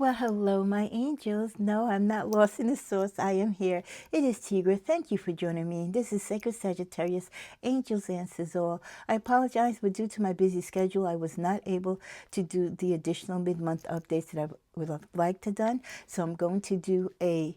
Well, hello, my angels. No, I'm not lost in the source. I am here. It is Tigra. Thank you for joining me. This is Sacred Sagittarius, Angels Answers All. I apologize, but due to my busy schedule, I was not able to do the additional mid-month updates that I would have liked to done. So I'm going to do a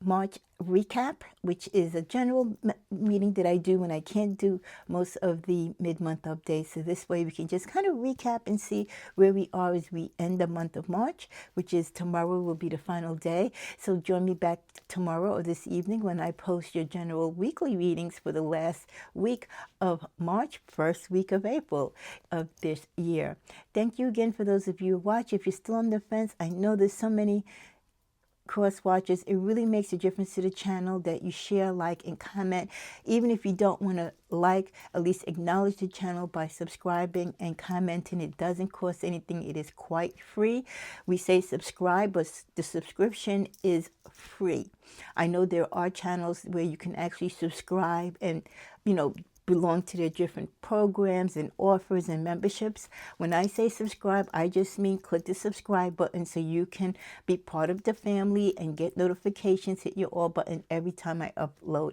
March recap, which is a general meeting that I do when I can't do most of the mid-month updates. So this way we can just kind of recap and see where we are as we end the month of March, which is tomorrow will be the final day. So join me back tomorrow or this evening when I post your general weekly readings for the last week of March, first week of April of this year. Thank you again for those of you who watch. If you're still on the fence, I know there's so many cross watchers. It really makes a difference to the channel that you share, like, and comment. Even if you don't want to like, at least acknowledge the channel by subscribing and commenting. It doesn't cost anything. It is quite free. We say subscribe, but the subscription is free. I know there are channels where you can actually subscribe and, belong to their different programs and offers and memberships. When I say subscribe, I just mean click the subscribe button so you can be part of the family and get notifications. Hit your all button every time I upload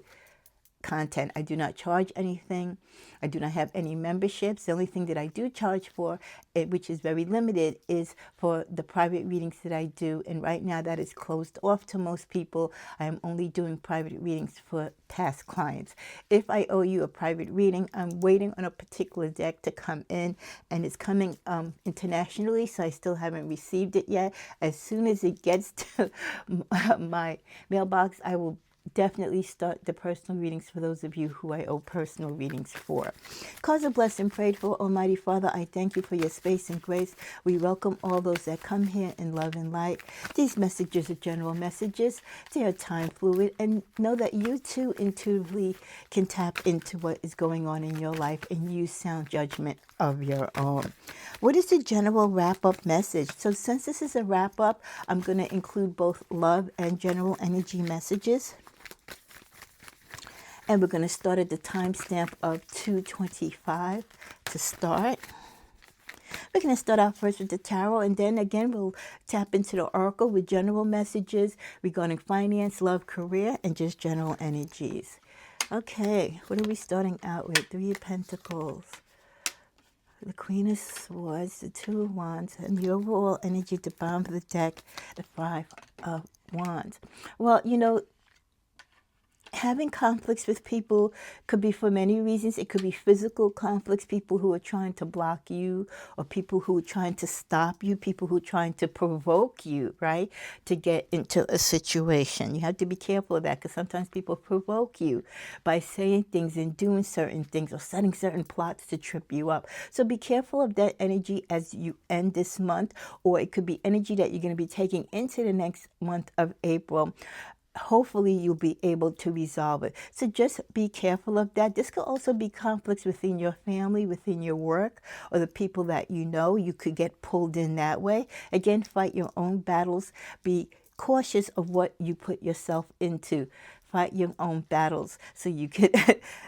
content. I do not charge anything. I do not have any memberships. The only thing that I do charge for, which is very limited, is for the private readings that I do. And right now that is closed off to most people. I am only doing private readings for past clients. If I owe you a private reading, I'm waiting on a particular deck to come in, and it's coming internationally, so I still haven't received it yet. As soon as it gets to my mailbox, I will definitely start the personal readings for those of you who I owe personal readings for. Cause of blessing prayed for. Almighty Father, I thank you for your space and grace. We welcome all those that come here in love and light. These messages are general messages. They are time fluid, and know that you too intuitively can tap into what is going on in your life and use sound judgment of your own. What is the general wrap-up message? So since this is a wrap-up, I'm going to include both love and general energy messages. And we're going to start at the timestamp of 2:25 to start. We're going to start out first with the tarot, and then again we'll tap into the oracle with general messages regarding finance, love, career, and just general energies. Okay, what are we starting out with? Three of Pentacles, the Queen of Swords, the Two of Wands, and the overall energy at the bottom of the deck, the Five of Wands. Well, having conflicts with people could be for many reasons. It could be physical conflicts, people who are trying to block you, or people who are trying to stop you, people who are trying to provoke you, right, to get into a situation. You have to be careful of that, because sometimes people provoke you by saying things and doing certain things or setting certain plots to trip you up. So be careful of that energy as you end this month, or it could be energy that you're going to be taking into the next month of April. Hopefully you'll be able to resolve it. So just be careful of that. This could also be conflicts within your family, within your work, or the people that you know. You could get pulled in that way. Again, fight your own battles. Be cautious of what you put yourself into. Fight your own battles so you could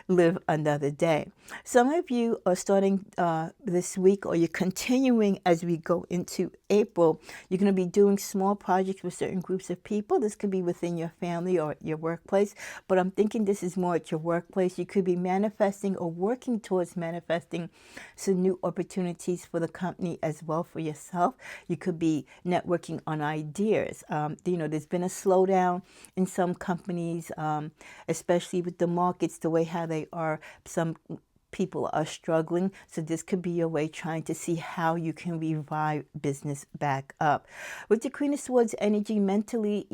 live another day. Some of you are starting this week, or you're continuing as we go into April. You're going to be doing small projects with certain groups of people. This could be within your family or your workplace, but I'm thinking this is more at your workplace. You could be manifesting or working towards manifesting some new opportunities for the company as well for yourself. You could be networking on ideas. There's been a slowdown in some companies, especially with the markets, the way how they are. Some people are struggling, so this could be your way trying to see how you can revive business back up. With the Queen of Swords energy, mentally,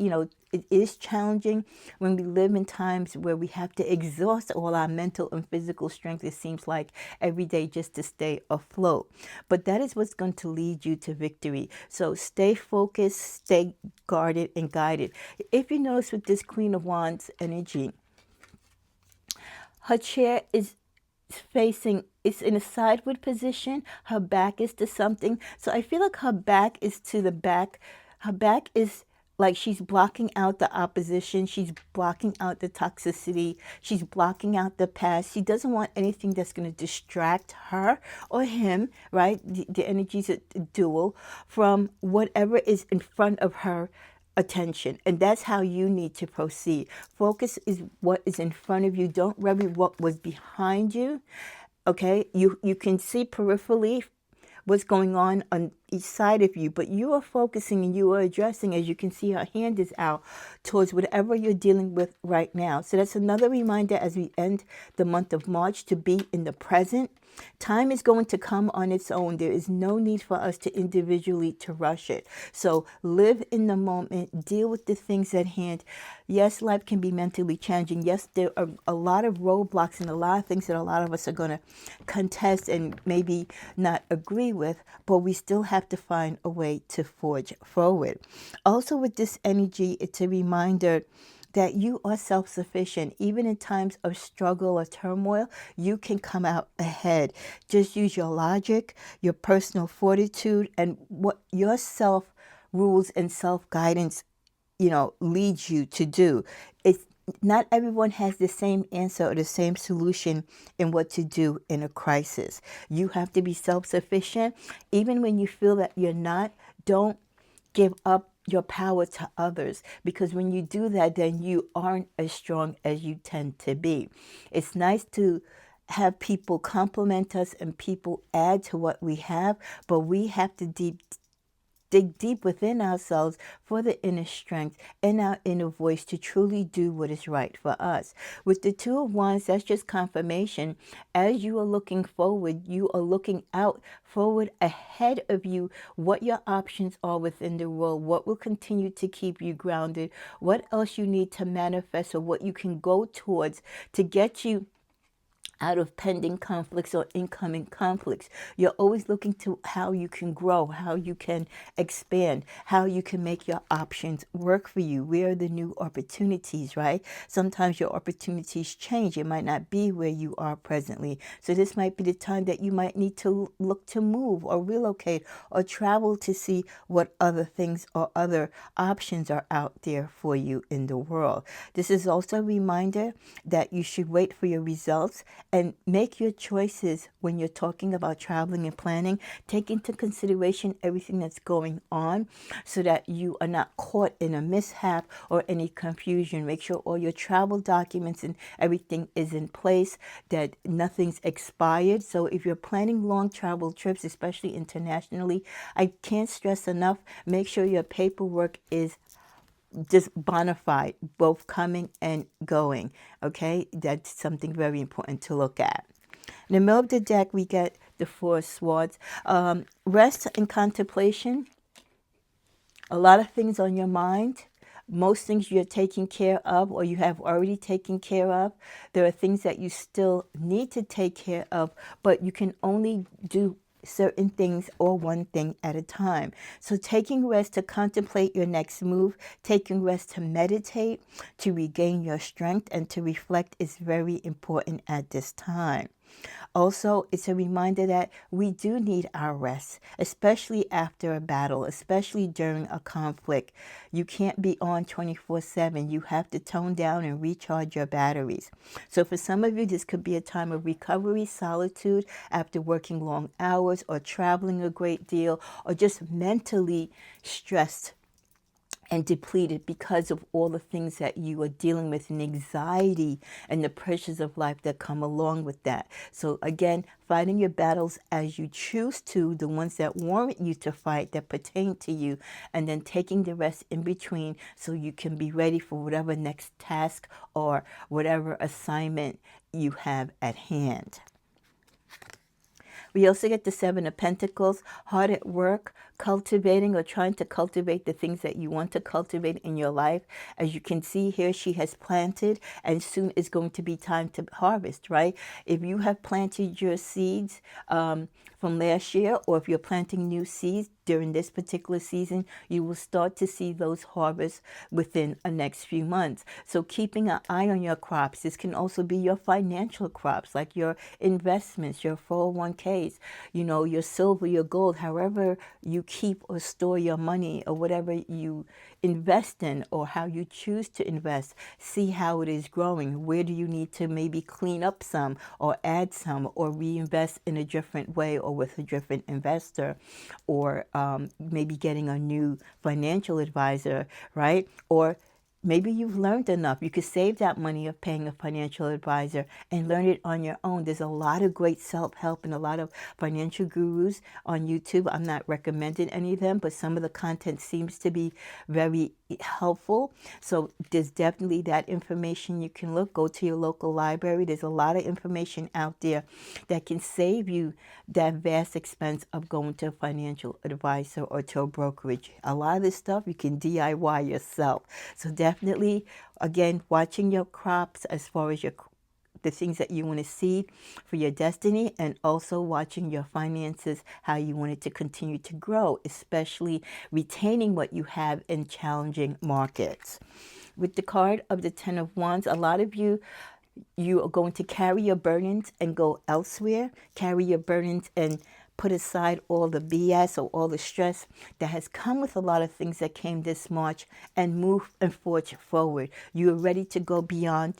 it is challenging when we live in times where we have to exhaust all our mental and physical strength, it seems like, every day just to stay afloat. But that is what's going to lead you to victory. So stay focused, stay guarded and guided. If you notice with this Queen of Wands energy, her chair is facing, it's in a sideward position. Her back is to something. So I feel like her back is to the back. Her back is like she's blocking out the opposition. She's blocking out the toxicity. She's blocking out the past. She doesn't want anything that's going to distract her or him, right? The energies are dual from whatever is in front of her attention. And that's how you need to proceed. Focus is what is in front of you. Don't worry what was behind you. Okay? You can see peripherally what's going on each side of you, but you are focusing and you are addressing, as you can see her hand is out, towards whatever you're dealing with right now. So that's another reminder as we end the month of March to be in the present. Time is going to come on its own. There is no need for us to individually to rush it. So live in the moment, deal with the things at hand. Yes, life can be mentally challenging. Yes, there are a lot of roadblocks and a lot of things that a lot of us are going to contest and maybe not agree with, but we still have to find a way to forge forward. Also with this energy, it's a reminder that you are self-sufficient. Even in times of struggle or turmoil, you can come out ahead. Just use your logic, your personal fortitude, and what your self rules and self-guidance, leads you to do. It's not everyone has the same answer or the same solution in what to do in a crisis. You have to be self-sufficient. Even when you feel that you're not, don't give up your power to others, because when you do that, then you aren't as strong as you tend to be. It's nice to have people compliment us and people add to what we have, but we have to dig deep within ourselves for the inner strength and our inner voice to truly do what is right for us. With the Two of Wands, that's just confirmation. As you are looking forward, you are looking out forward ahead of you, what your options are within the world, what will continue to keep you grounded, what else you need to manifest, or what you can go towards to get you out of pending conflicts or incoming conflicts. You're always looking to how you can grow, how you can expand, how you can make your options work for you. Where are the new opportunities, right? Sometimes your opportunities change. It might not be where you are presently. So this might be the time that you might need to look to move or relocate or travel to see what other things or other options are out there for you in the world. This is also a reminder that you should wait for your results and make your choices when you're talking about traveling and planning. Take into consideration everything that's going on so that you are not caught in a mishap or any confusion. Make sure all your travel documents and everything is in place, that nothing's expired. So if you're planning long travel trips, especially internationally, I can't stress enough, make sure your paperwork is just bona fide, both coming and going. Okay, that's something very important to look at. In the middle of the deck, we get the Four of Swords. Rest and contemplation. A lot of things on your mind. Most things you're taking care of or you have already taken care of. There are things that you still need to take care of, but you can only do certain things or one thing at a time. So taking rest to contemplate your next move, taking rest to meditate, to regain your strength and to reflect is very important at this time. Also, it's a reminder that we do need our rest, especially after a battle, especially during a conflict. You can't be on 24/7. You have to tone down and recharge your batteries. So for some of you, this could be a time of recovery, solitude after working long hours or traveling a great deal or just mentally stressed and depleted because of all the things that you are dealing with and anxiety and the pressures of life that come along with that. So again, fighting your battles as you choose to, the ones that warrant you to fight, that pertain to you, and then taking the rest in between so you can be ready for whatever next task or whatever assignment you have at hand. We also get the Seven of Pentacles, hard at work, cultivating or trying to cultivate the things that you want to cultivate in your life. As you can see here, she has planted and soon is going to be time to harvest, right? If you have planted your seeds from last year, or if you're planting new seeds during this particular season, you will start to see those harvests within the next few months. So keeping an eye on your crops. This can also be your financial crops, like your investments, your 401ks, your silver, your gold, however you keep or store your money, or whatever you invest in, or how you choose to invest. See how it is growing. Where do you need to maybe clean up some, or add some, or reinvest in a different way, or with a different investor, or maybe getting a new financial advisor, right? Or maybe you've learned enough. You could save that money of paying a financial advisor and learn it on your own. There's a lot of great self-help and a lot of financial gurus on YouTube. I'm not recommending any of them, but some of the content seems to be very helpful. So there's definitely that information you can look. Go to your local library. There's a lot of information out there that can save you that vast expense of going to a financial advisor or to a brokerage. A lot of this stuff you can DIY yourself. So definitely, again, watching your crops as far as the things that you want to seed for your destiny, and also watching your finances, how you want it to continue to grow, especially retaining what you have in challenging markets. With the card of the Ten of Wands, a lot of you are going to carry your burdens and go elsewhere, carry your burdens and put aside all the BS or all the stress that has come with a lot of things that came this March, and move and forge forward. You are ready to go beyond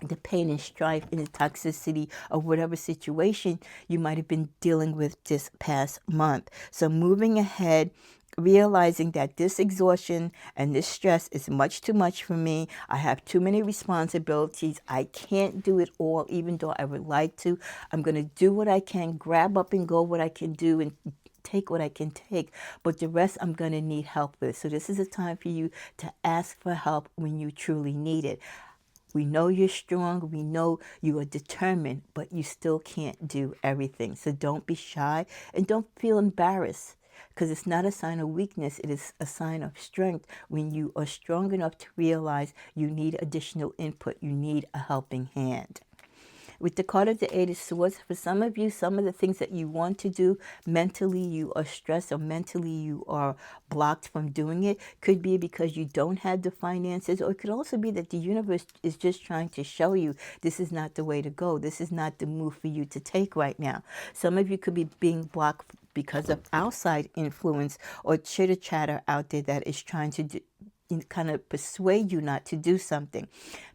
the pain and strife and the toxicity of whatever situation you might have been dealing with this past month. So moving ahead, realizing that this exhaustion and this stress is much too much for me. I have too many responsibilities. I can't do it all, even though I would like to. I'm going to do what I can, grab up and go what I can do, and take what I can take, but the rest I'm going to need help with. So this is a time for you to ask for help when you truly need it. We know you're strong. We know you are determined, but you still can't do everything. So don't be shy and don't feel embarrassed, because it's not a sign of weakness. It is a sign of strength when you are strong enough to realize you need additional input. You need a helping hand. With the card of the Eight of Swords, for some of you, some of the things that you want to do, mentally you are stressed, or mentally you are blocked from doing it. Could be because you don't have the finances, or it could also be that the universe is just trying to show you this is not the way to go. This is not the move for you to take right now. Some of you could be being blocked because of outside influence or chitter chatter out there that is trying to kind of persuade you not to do something.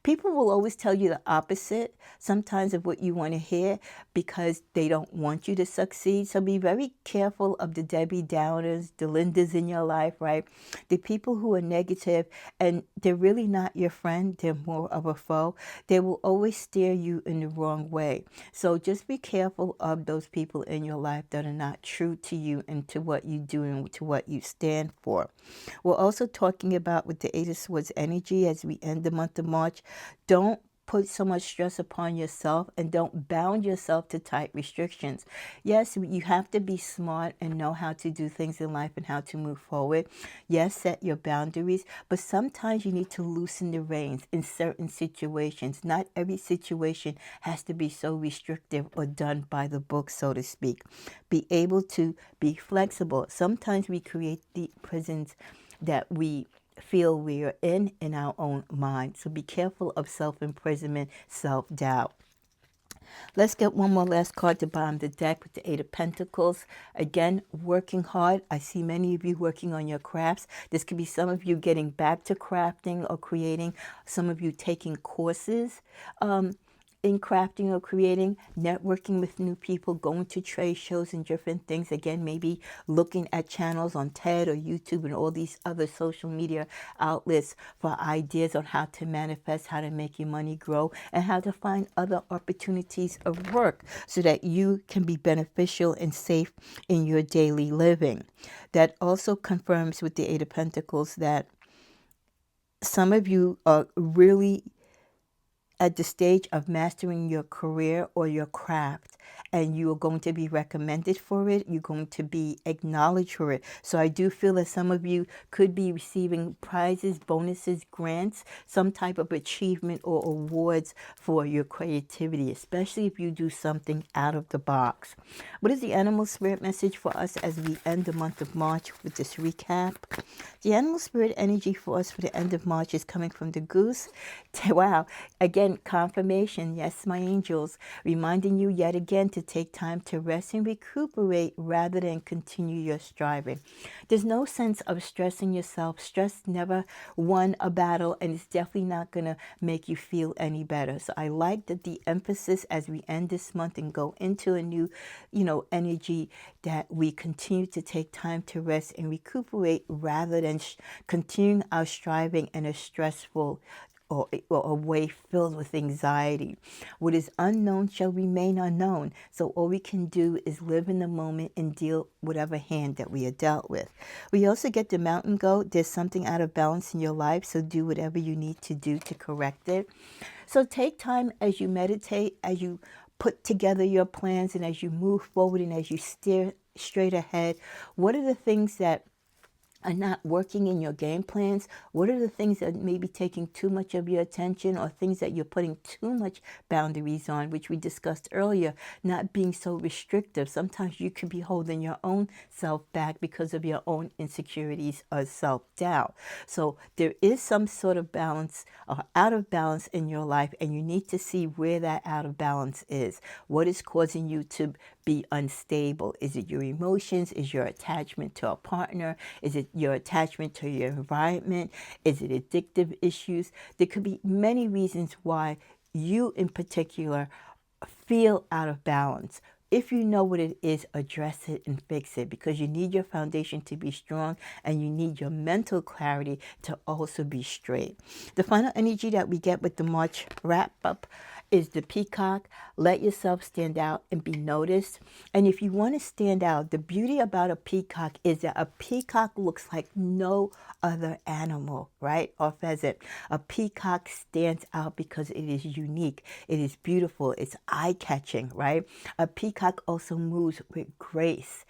People will always tell you the opposite sometimes of what you want to hear, because they don't want you to succeed. So be very careful of the Debbie Downers, the Lindas in your life, right? The people who are negative, and they're really not your friend. They're more of a foe. They will always steer you in the wrong way. So just be careful of those people in your life that are not true to you and to what you do and to what you stand for. We're also talking about, with the Eight of Swords energy, as we end the month of March, don't put so much stress upon yourself, and don't bound yourself to tight restrictions. Yes, you have to be smart and know how to do things in life and how to move forward. Yes, set your boundaries, but sometimes you need to loosen the reins in certain situations. Not every situation has to be so restrictive or done by the book, so to speak. Be able to be flexible. Sometimes we create the prisons that we feel we are in our own mind. So be careful of self-imprisonment, self-doubt. Let's get one more last card to bottom the deck with the Eight of Pentacles. Again, working hard. I see many of you working on your crafts. This could be some of you getting back to crafting or creating. Some of you taking courses in crafting or creating, networking with new people, going to trade shows and different things. Again, maybe looking at channels on TED or YouTube and all these other social media outlets for ideas on how to manifest, how to make your money grow, and how to find other opportunities of work so that you can be beneficial and safe in your daily living. That also confirms with the Eight of Pentacles that some of you are really at the stage of mastering your career or your craft, and you are going to be recommended for it. You're going to be acknowledged for it. So I do feel that some of you could be receiving prizes, bonuses, grants, some type of achievement or awards for your creativity, especially if you do something out of the box. What is the animal spirit message for us as we end the month of March with this recap? The animal spirit energy for us for the end of March is coming from the goose. Wow. Again, confirmation. Yes, my angels, reminding you yet again to take time to rest and recuperate rather than continue your striving. There's no sense of stressing yourself. Stress never won a battle, and it's definitely not going to make you feel any better. So I like that the emphasis as we end this month and go into a new, energy, that we continue to take time to rest and recuperate rather than continuing our striving in a stressful or a way filled with anxiety. What is unknown shall remain unknown. So all we can do is live in the moment and deal whatever hand that we are dealt with. We also get the mountain goat. There's something out of balance in your life, so do whatever you need to do to correct it. So take time as you meditate, as you put together your plans, and as you move forward and as you steer straight ahead. What are the things that are not working in your game plans? What are the things that may be taking too much of your attention, or things that you're putting too much boundaries on, which we discussed earlier, not being so restrictive? Sometimes you could be holding your own self back because of your own insecurities or self-doubt. So there is some sort of balance or out of balance in your life, and you need to see where that out of balance is. What is causing you to be unstable? Is it your emotions? Is your attachment to a partner? Is it your attachment to your environment? Is it addictive issues? There could be many reasons why you in particular feel out of balance. If you know what it is, address it and fix it, because you need your foundation to be strong and you need your mental clarity to also be straight. The final energy that we get with the March wrap up is the peacock. Let yourself stand out and be noticed. And if you want to stand out, the beauty about a peacock is that a peacock looks like no other animal, right? Or pheasant. A peacock stands out because it is unique. It is beautiful. It's eye-catching, right? A peacock also moves with grace.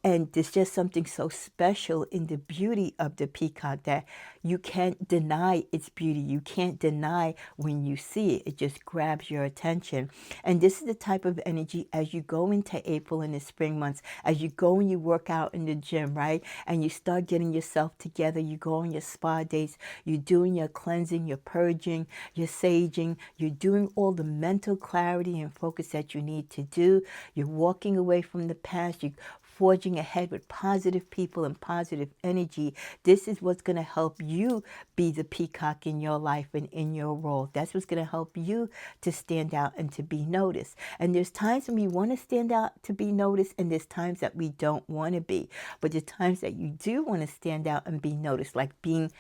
And there's just something so special in the beauty of the peacock that you can't deny its beauty. You can't deny when you see it. It just grabs your attention. And this is the type of energy as you go into April and the spring months, as you go and you work out in the gym, right? And you start getting yourself together. You go on your spa dates. You're doing your cleansing, your purging, your saging. You're doing all the mental clarity and focus that you need to do. You're walking away from the past. You're forging ahead with positive people and positive energy. This is what's going to help you be the peacock in your life and in your role. That's what's going to help you to stand out and to be noticed. And there's times when we want to stand out to be noticed, and there's times that we don't want to be. But there's times that you do want to stand out and be noticed, like being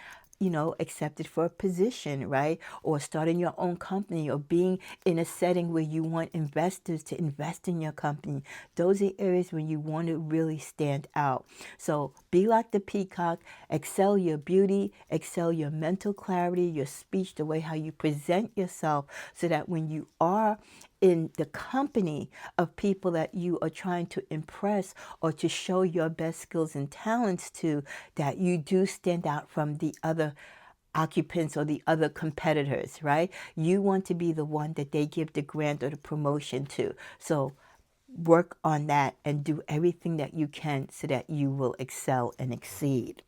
accepted for a position, right? Or starting your own company, or being in a setting where you want investors to invest in your company. Those are areas when you want to really stand out. So be like the peacock, excel your beauty, excel your mental clarity, your speech, the way how you present yourself, so that when you are in the company of people that you are trying to impress or to show your best skills and talents to, that you do stand out from the other occupants or the other competitors, right? You want to be the one that they give the grant or the promotion to. So work on that and do everything that you can so that you will excel and exceed.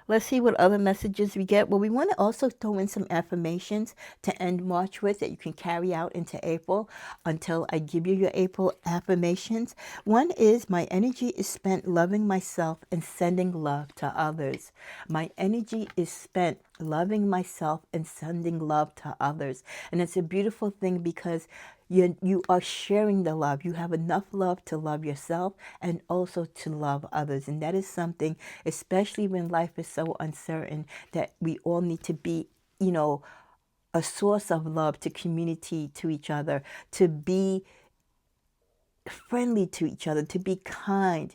Let's see what other messages we get. Well, we want to also throw in some affirmations to end March with that you can carry out into April until I give you your April affirmations. One is, my energy is spent loving myself and sending love to others. My energy is spent loving myself and sending love to others. And it's a beautiful thing because you are sharing the love. You have enough love to love yourself and also to love others. And that is something, especially when life is so uncertain, that we all need to be, a source of love to community, to each other, to be friendly to each other, to be kind.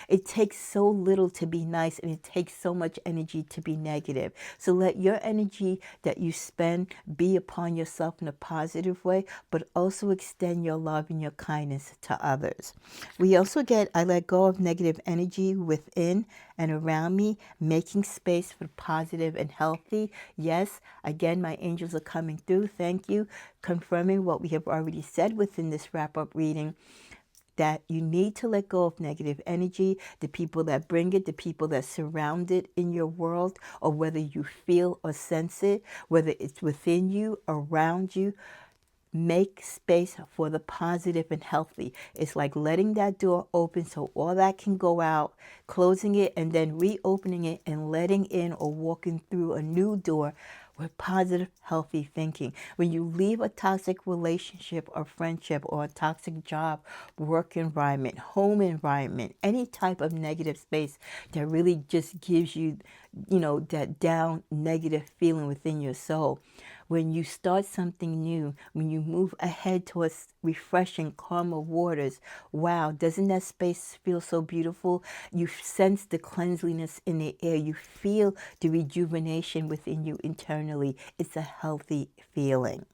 It takes so little to be nice, and it takes so much energy to be negative. So let your energy that you spend be upon yourself in a positive way, but also extend your love and your kindness to others. We also get, I let go of negative energy within and around me, making space for positive and healthy. Yes, again, my angels are coming through. Thank you. Confirming what we have already said within this wrap-up reading, that you need to let go of negative energy, the people that bring it, the people that surround it in your world, or whether you feel or sense it, whether it's within you, around you. make space for the positive and healthy. It's like letting that door open so all that can go out, closing it, and then reopening it and letting in or walking through a new door with positive, healthy thinking. When you leave a toxic relationship or friendship or a toxic job, work environment, home environment, any type of negative space that really just gives you, that down negative feeling within your soul. When you start something new, when you move ahead towards refreshing, calmer waters, wow, doesn't that space feel so beautiful? You sense the cleanliness in the air. You feel the rejuvenation within you internally. It's a healthy feeling.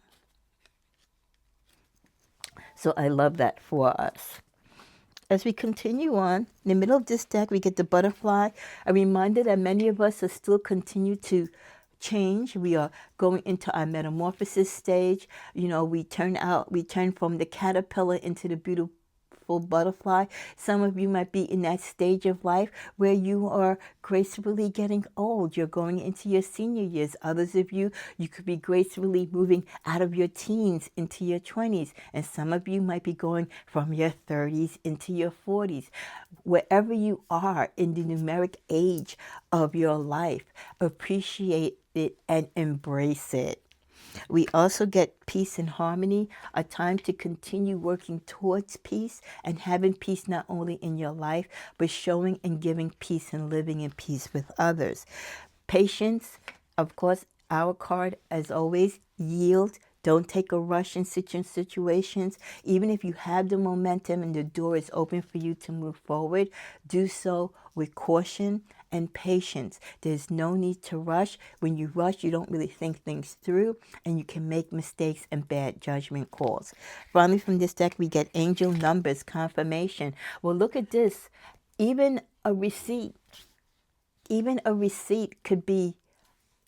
So I love that for us. As we continue on, in the middle of this deck, we get the butterfly, a reminder that many of us are still continue to change. We are going into our metamorphosis stage. We turn from the caterpillar into the beautiful butterfly. Some of you might be in that stage of life where you are gracefully getting old. You're going into your senior years. Others of you could be gracefully moving out of your teens into your 20s. And some of you might be going from your 30s into your 40s. Wherever you are in the numeric age of your life, appreciate it and embrace it. We also get peace and harmony, a time to continue working towards peace and having peace not only in your life, but showing and giving peace and living in peace with others. Patience, of course, our card, as always, yield. Don't take a rush in situations. Even if you have the momentum and the door is open for you to move forward, do so with caution and patience. There's no need to rush. When you rush, you don't really think things through, and you can make mistakes and bad judgment calls. Finally, from this deck, we get angel numbers, confirmation. Well, look at this. Even a receipt could be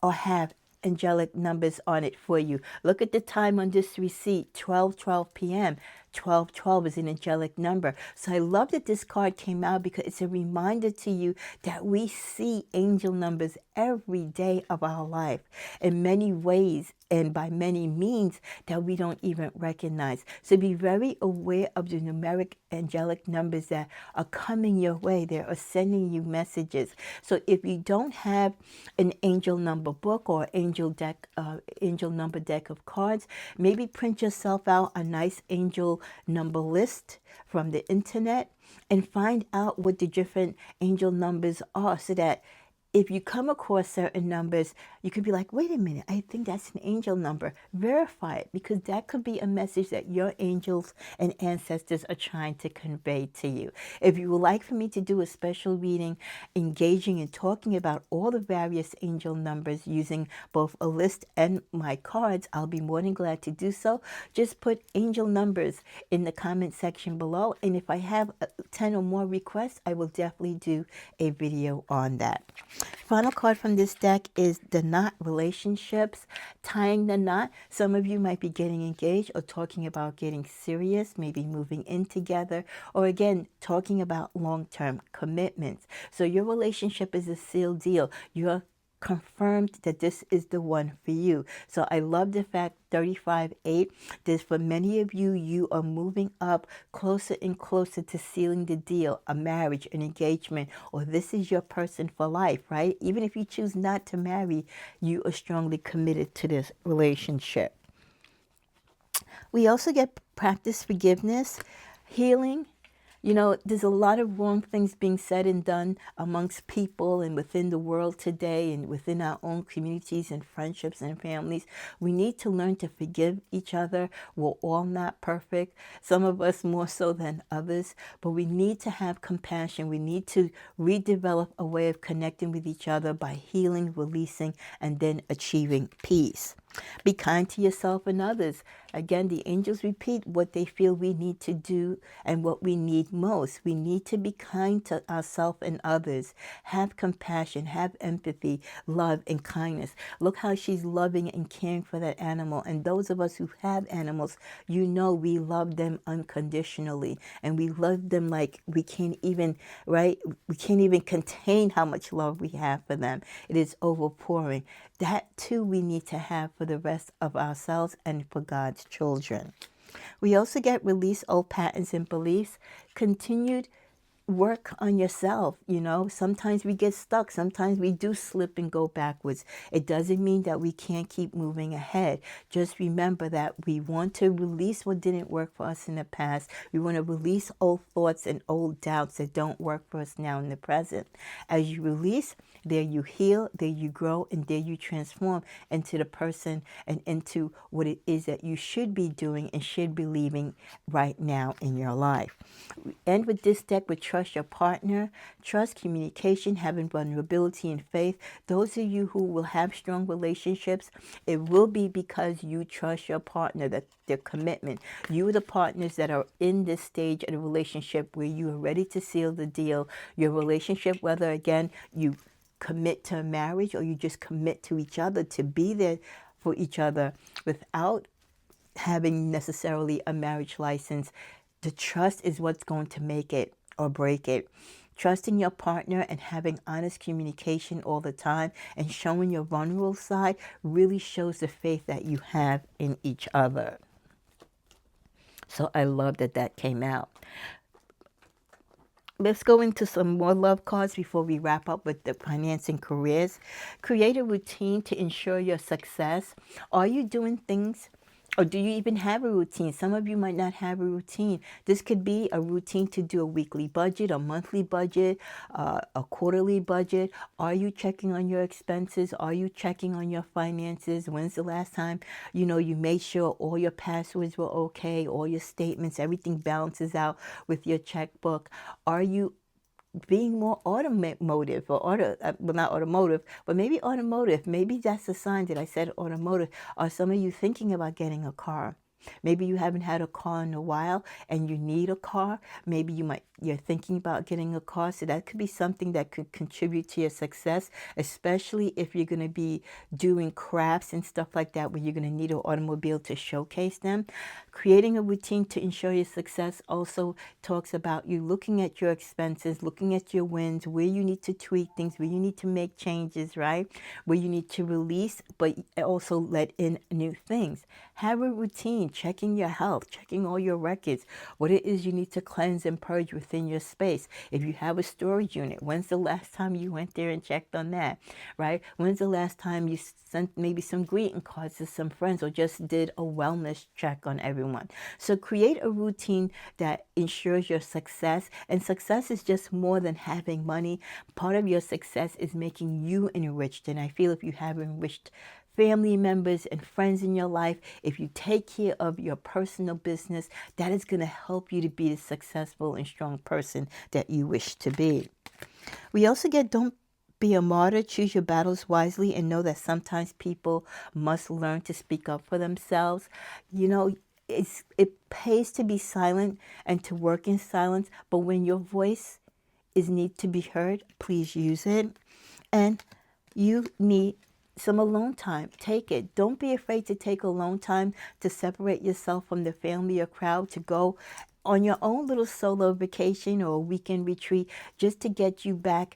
or have angelic numbers on it for you. Look at the time on this receipt, 12:12 p.m. 1212 is an angelic number. So I love that this card came out because it's a reminder to you that we see angel numbers every day of our life in many ways and by many means that we don't even recognize. So be very aware of the numeric angelic numbers that are coming your way. They are sending you messages. So if you don't have an angel number book or angel number deck of cards, maybe print yourself out a nice angel number list from the internet and find out what the different angel numbers are, so that if you come across certain numbers, you could be like, wait a minute, I think that's an angel number. Verify it, because that could be a message that your angels and ancestors are trying to convey to you. If you would like for me to do a special reading engaging and talking about all the various angel numbers using both a list and my cards, I'll be more than glad to do so. Just put angel numbers in the comment section below, and if I have 10 or more requests, I will definitely do a video on that. Final card from this deck is the knot, relationships, tying the knot. Some of you might be getting engaged or talking about getting serious, maybe moving in together, or again, talking about long-term commitments. So your relationship is a sealed deal. You're confirmed that this is the one for you. So I love the fact 35-8. This, for many of you, you are moving up closer and closer to sealing the deal, a marriage, an engagement, or this is your person for life, right? Even if you choose not to marry, you are strongly committed to this relationship. We also get practice forgiveness, healing. There's a lot of wrong things being said and done amongst people and within the world today and within our own communities and friendships and families. We need to learn to forgive each other. We're all not perfect, some of us more so than others, but we need to have compassion. We need to redevelop a way of connecting with each other by healing, releasing, and then achieving peace. Be kind to yourself and others. Again, the angels repeat what they feel we need to do and what we need most. We need to be kind to ourselves and others. Have compassion, have empathy, love, and kindness. Look how she's loving and caring for that animal. And those of us who have animals, we love them unconditionally. And we love them like we can't even, right? We can't even contain how much love we have for them. It is overpouring. That too we need to have for the rest of ourselves and for God's children. We also get release old patterns and beliefs, continued work on yourself. Sometimes we get stuck. Sometimes we do slip and go backwards. It doesn't mean that we can't keep moving ahead. Just remember that we want to release what didn't work for us in the past. We want to release old thoughts and old doubts that don't work for us now in the present. As you release, there you heal, there you grow, and there you transform into the person and into what it is that you should be doing and should be leaving right now in your life. We end with this deck with trust your partner, trust, communication, having vulnerability and faith. Those of you who will have strong relationships, it will be because you trust your partner, that their commitment. You are the partners that are in this stage of the relationship where you are ready to seal the deal. Your relationship, whether again you commit to a marriage or you just commit to each other to be there for each other without having necessarily a marriage license. The trust is what's going to make it or break it. Trusting your partner and having honest communication all the time and showing your vulnerable side really shows the faith that you have in each other. So I love that that came out. Let's go into some more love cards before we wrap up with the finance and careers. Create a routine to ensure your success. Are you doing things, or do you even have a routine? Some of you might not have a routine. This could be a routine to do a weekly budget, a monthly budget, a quarterly budget. Are you checking on your expenses? Are you checking on your finances? When's the last time, you made sure all your passwords were okay, all your statements, everything balances out with your checkbook? Are you being more automotive or not automotive, but maybe automotive? Maybe that's a sign that I said automotive. Are some of you thinking about getting a car? Maybe you haven't had a car in a while and you need a car. Maybe you're thinking about getting a car. So that could be something that could contribute to your success, especially if you're going to be doing crafts and stuff like that where you're going to need an automobile to showcase them. Creating a routine to ensure your success also talks about you looking at your expenses, looking at your wins, where you need to tweak things, where you need to make changes, right? Where you need to release, but also let in new things. Have a routine, checking your health, checking all your records, what it is you need to cleanse and purge within your space. If you have a storage unit, when's the last time you went there and checked on that, right? When's the last time you sent maybe some greeting cards to some friends or just did a wellness check on everyone? So create a routine that ensures your success. And success is just more than having money. Part of your success is making you enriched. And I feel if you have enriched family members and friends in your life, if you take care of your personal business, that is going to help you to be the successful and strong person that you wish to be. We also get don't be a martyr, choose your battles wisely, and know that sometimes people must learn to speak up for themselves. It pays to be silent and to work in silence, but when your voice is need to be heard, please use it. And you need some alone time. Take it. Don't be afraid to take alone time to separate yourself from the family or crowd, to go on your own little solo vacation or a weekend retreat just to get you back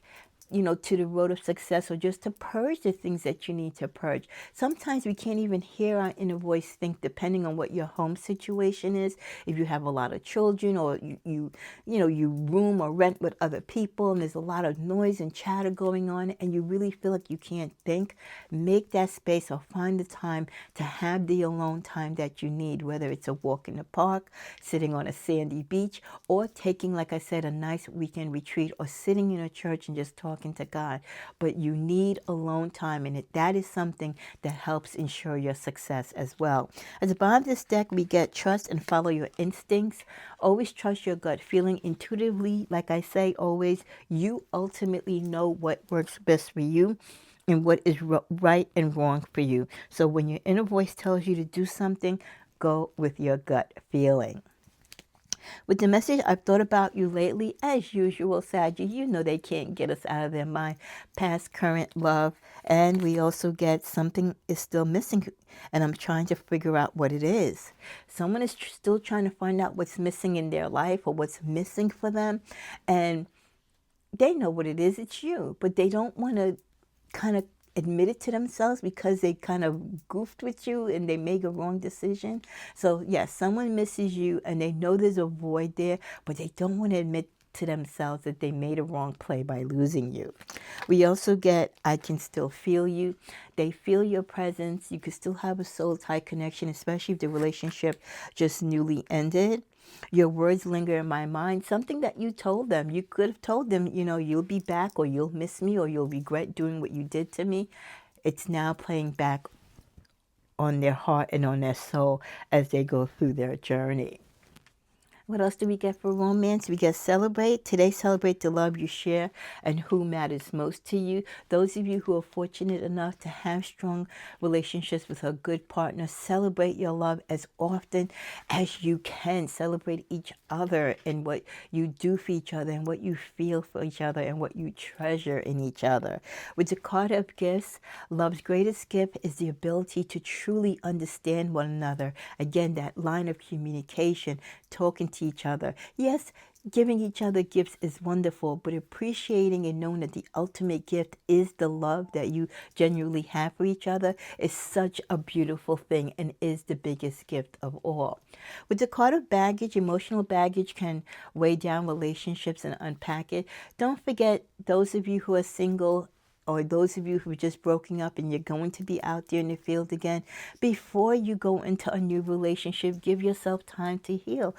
to the road of success, or just to purge the things that you need to purge. Sometimes we can't even hear our inner voice think, depending on what your home situation is. If you have a lot of children, or you room or rent with other people and there's a lot of noise and chatter going on and you really feel like you can't think, make that space or find the time to have the alone time that you need, whether it's a walk in the park, sitting on a sandy beach, or taking, like I said, a nice weekend retreat, or sitting in a church and just talking to God. But you need alone time, and that is something that helps ensure your success as well. At the bottom of this deck, we get trust and follow your instincts. Always trust your gut feeling intuitively. Like I say, always, you ultimately know what works best for you and what is right and wrong for you. So when your inner voice tells you to do something, go with your gut feeling. With the message, I've thought about you lately. As usual, Saggy, they can't get us out of their mind. Past, current, love. And we also get something is still missing, and I'm trying to figure out what it is. Someone is still trying to find out what's missing in their life or what's missing for them. And they know what it is. It's you. But they don't want to kind of admit it to themselves because they kind of goofed with you and they make a wrong decision. So yes, someone misses you and they know there's a void there, but they don't want to admit to themselves that they made a wrong play by losing you. We also get, I can still feel you. They feel your presence. You could still have a soul tie connection, especially if the relationship just newly ended. Your words linger in my mind. Something that you told them. You could have told them, you'll be back, or you'll miss me, or you'll regret doing what you did to me. It's now playing back on their heart and on their soul as they go through their journey. What else do we get for romance? We get celebrate. Today, celebrate the love you share and who matters most to you. Those of you who are fortunate enough to have strong relationships with a good partner, celebrate your love as often as you can. Celebrate each other and what you do for each other and what you feel for each other and what you treasure in each other. With the card of gifts, love's greatest gift is the ability to truly understand one another. Again, that line of communication, talking to each other. Yes, giving each other gifts is wonderful, but appreciating and knowing that the ultimate gift is the love that you genuinely have for each other is such a beautiful thing and is the biggest gift of all. With the card of baggage, emotional baggage can weigh down relationships and unpack it. Don't forget, those of you who are single, or those of you who are just broken up and you're going to be out there in the field again, before you go into a new relationship, give yourself time to heal.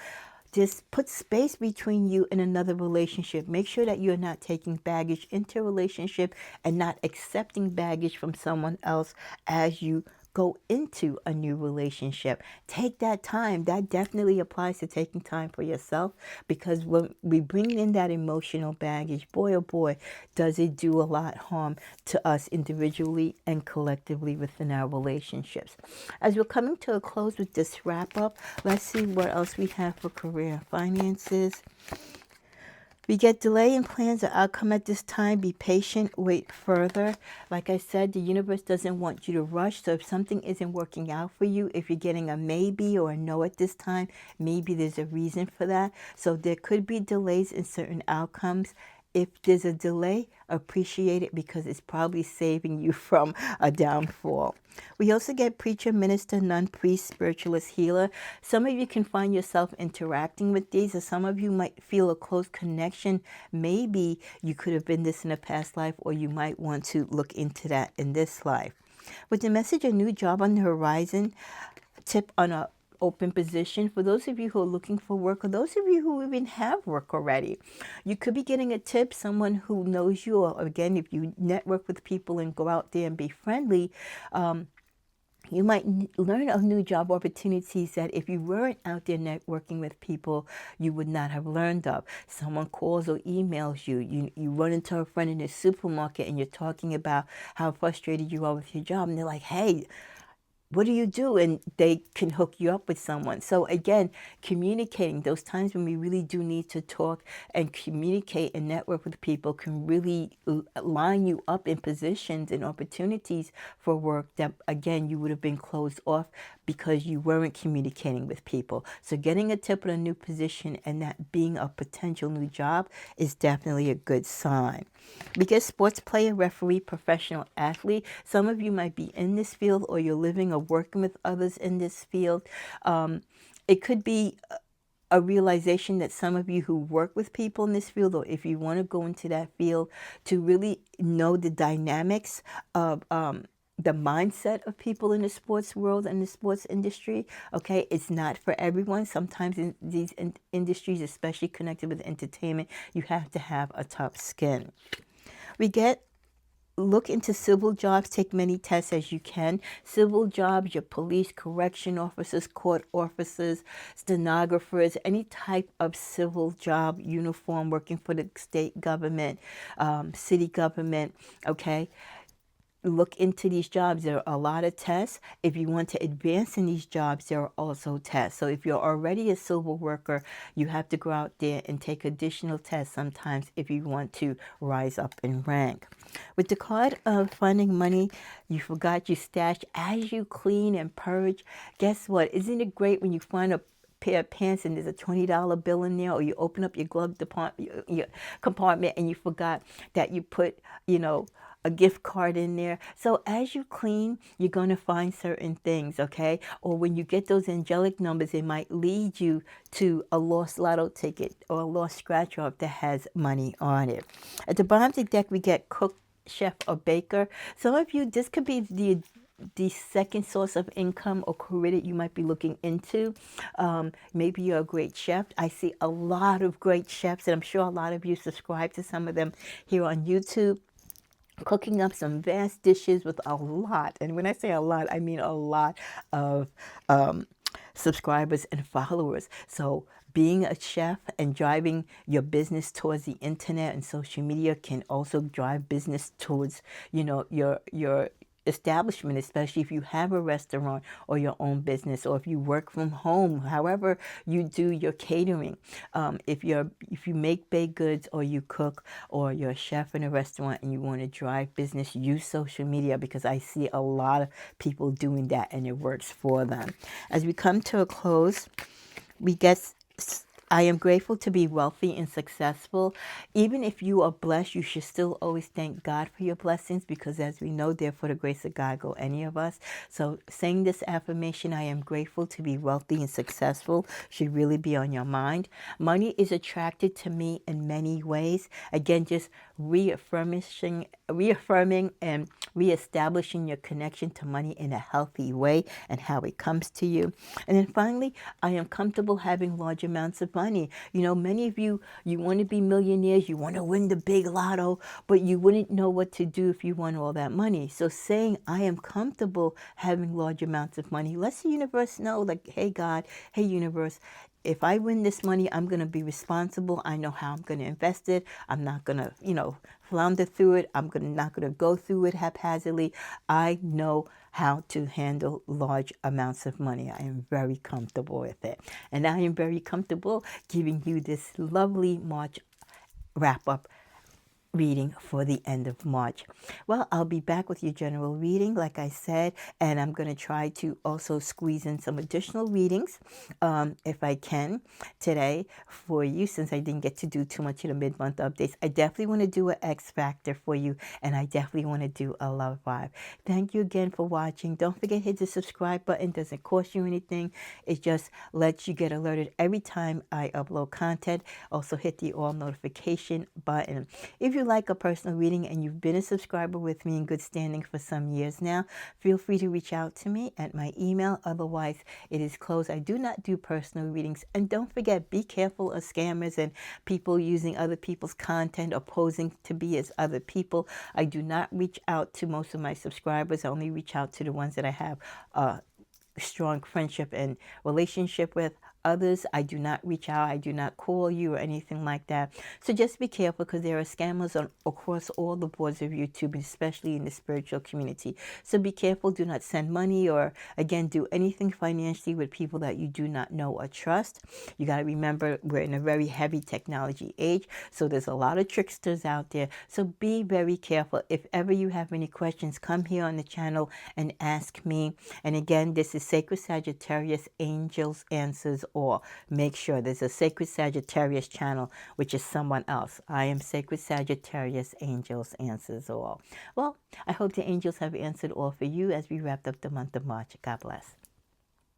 Just put space between you and another relationship. Make sure that you're not taking baggage into a relationship and not accepting baggage from someone else as you go into a new relationship. Take that time. That definitely applies to taking time for yourself, because when we bring in that emotional baggage, boy oh boy, does it do a lot harm to us individually and collectively within our relationships. As we're coming to a close with this wrap up, let's see what else we have for career and finances. We get delay in plans or outcome at this time. Be patient, wait further. Like I said, the universe doesn't want you to rush. So if something isn't working out for you, if you're getting a maybe or a no at this time, maybe there's a reason for that. So there could be delays in certain outcomes. If there's a delay, appreciate it, because it's probably saving you from a downfall. We also get preacher, minister, nun, priest, spiritualist, healer. Some of you can find yourself interacting with these, or some of you might feel a close connection. Maybe you could have been this in a past life, or you might want to look into that in this life. With the message, a new job on the horizon, tip on a open position. For those of you who are looking for work, or those of you who even have work already, you could be getting a tip, someone who knows you, or again, if you network with people and go out there and be friendly, you might learn of new job opportunities that if you weren't out there networking with people, you would not have learned of. Someone calls or emails you. You run into a friend in the supermarket and you're talking about how frustrated you are with your job. And they're like, hey, what do you do? And they can hook you up with someone. So again, communicating, those times when we really do need to talk and communicate and network with people, can really line you up in positions and opportunities for work that, again, you would have been closed off because you weren't communicating with people. So getting a tip on a new position and that being a potential new job is definitely a good sign. Because sports player, referee, professional athlete, some of you might be in this field, or you're living or working with others in this field. It could be a realization that some of you who work with people in this field, or if you want to go into that field, to really know the dynamics of the mindset of people in the sports world and the sports industry. Okay, it's not for everyone. Sometimes in these industries, especially connected with entertainment, you have to have a tough skin. We get look into civil jobs. Take many tests as you can. Civil jobs, your police, correction officers, court officers, stenographers, any type of civil job, uniform, working for the state government, city government, okay? Look into these jobs. There are a lot of tests. If you want to advance in these jobs, there are also tests. So if you're already a civil worker, you have to go out there and take additional tests sometimes if you want to rise up in rank. With the card of finding money you forgot you stashed, as you clean and purge, guess what? Isn't it great when you find a pair of pants and there's a $20 bill in there, or you open up your glove department, your compartment, and you forgot that you put, a gift card in there. So as you clean, you're going to find certain things, okay? Or when you get those angelic numbers, it might lead you to a lost lotto ticket or a lost scratch off that has money on it. At the bottom of the deck, we get cook, chef, or baker. Some of you, this could be the second source of income or career that you might be looking into. Maybe you're a great chef. I see a lot of great chefs, and I'm sure a lot of you subscribe to some of them here on YouTube, cooking up some vast dishes with a lot, and when I say a lot, I mean a lot of subscribers and followers. So being a chef and driving your business towards the internet and social media can also drive business towards, your establishment, especially if you have a restaurant or your own business, or if you work from home, however you do your catering. If you make baked goods, or you cook, or you're a chef in a restaurant and you want to drive business, use social media, because I see a lot of people doing that and it works for them. As we come to a close, we get, I am grateful to be wealthy and successful. Even if you are blessed, you should still always thank God for your blessings, because as we know, they're for the grace of God go any of us. So saying this affirmation, I am grateful to be wealthy and successful, should really be on your mind. Money is attracted to me in many ways. Again, just reaffirming and reestablishing your connection to money in a healthy way and how it comes to you. And then finally, I am comfortable having large amounts of money. Many of you want to be millionaires, you want to win the big lotto, but you wouldn't know what to do if you won all that money. So saying I am comfortable having large amounts of money lets the universe know, like, hey God, hey universe, if I win this money, I'm going to be responsible. I know how I'm going to invest it. I'm not going to, flounder through it. Not going to go through it haphazardly. I know how to handle large amounts of money. I am very comfortable with it. And I am very comfortable giving you this lovely March wrap-up reading for the end of March. Well, I'll be back with your general reading, like I said, and I'm going to try to also squeeze in some additional readings, if I can, today for you, since I didn't get to do too much in the mid-month updates. I definitely want to do an X Factor for you, and I definitely want to do a Love Vibe. Thank you again for watching. Don't forget, hit the subscribe button. It doesn't cost you anything. It just lets you get alerted every time I upload content. Also, hit the all notification button. If you like a personal reading and you've been a subscriber with me in good standing for some years now, feel free to reach out to me at my email. Otherwise, it is closed. I do not do personal readings. And don't forget, be careful of scammers and people using other people's content or posing to be as other people. I do not reach out to most of my subscribers. I only reach out to the ones that I have a strong friendship and relationship with. Others, I do not reach out. I do not call you or anything like that. So just be careful, because there are scammers across all the boards of YouTube, especially in the spiritual community. So be careful. Do not send money or, again, do anything financially with people that you do not know or trust. You got to remember, we're in a very heavy technology age, so there's a lot of tricksters out there. So be very careful. If ever you have any questions, come here on the channel and ask me. And again, this is Sacred Sagittarius, Angels Answers All. Make sure there's a Sacred Sagittarius channel, which is someone else. I am Sacred Sagittarius, Angels Answers All. Well, I hope the angels have answered all for you as we wrapped up the month of March. God bless.